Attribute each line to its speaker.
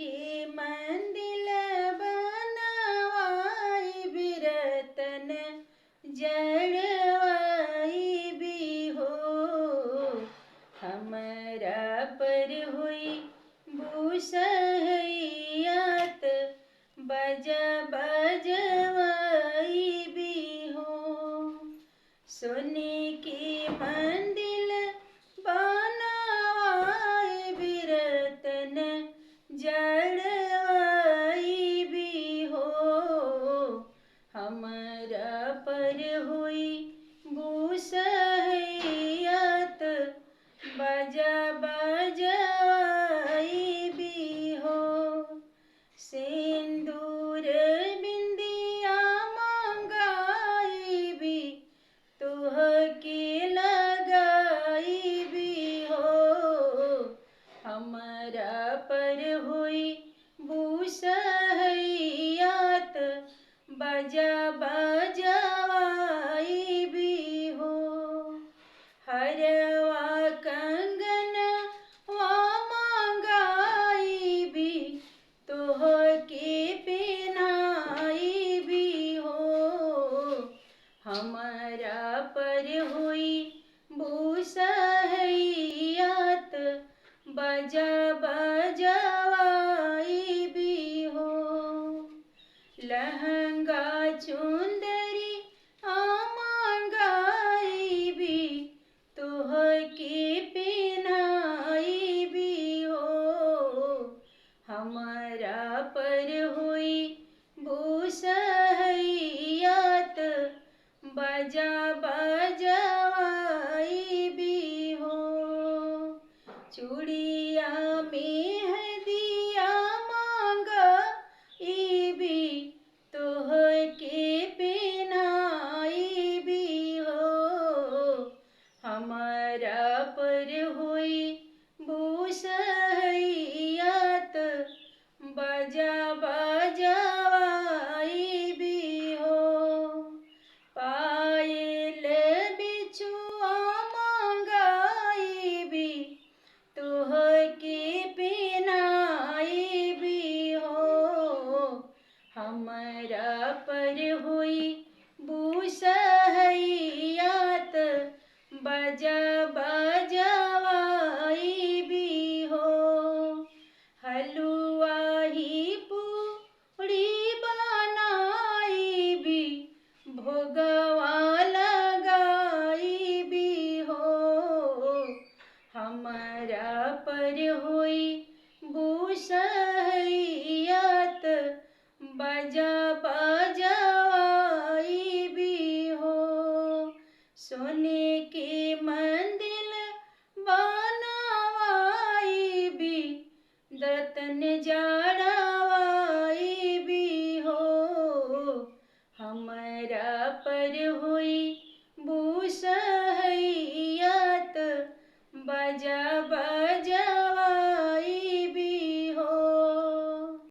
Speaker 1: के मंदिर बनवाई बिरतन जड़वाई भी हो। हमरा पर हुई बुसहैयत बजा बजवाई भी हो। सोने के मंदिर बनवाई बिरतन जड़वाई भी हो। हमरा पर हुई बुसहैयत बजा बजवाई भी हो। सिंदूर बिंदिया मंगाई भी तोहके लगाई भी हो। हमरा पर हुई बुसहैयत बजा बजवाई भी हो। हरवा कंगन वा मंगाई भी तोहके पहनाई भी हो। हमरा पर हुई बुसहैयत बजा बजवाई भी हो। लहंगा चुंदरी मंगाई भी तोहके पहनाई भी हो। हमरा पर हुई बुसहैयत बजा बजवाई भी हो। चूड़िया मेहंदिया मंगाई भी तोहके पहनाई भी हो। हमरा पर हुई बुसहैयत बजा बजवाई भी हो। पायल बिछुआ मंगाई भी तोहके पहनाई भी हो। हमरा पर हुई बुसहैयत बजा बजवाई भी हो। हलुआ ही पूड़ी बनाई भी भोगवा लगाई भी हो। हमरा पर हुई बुसहैयत बजा बजवाई भी हो। सोने के मंदिर बनवाई भी दतन जड़वाई भी हो। हमरा पर हुई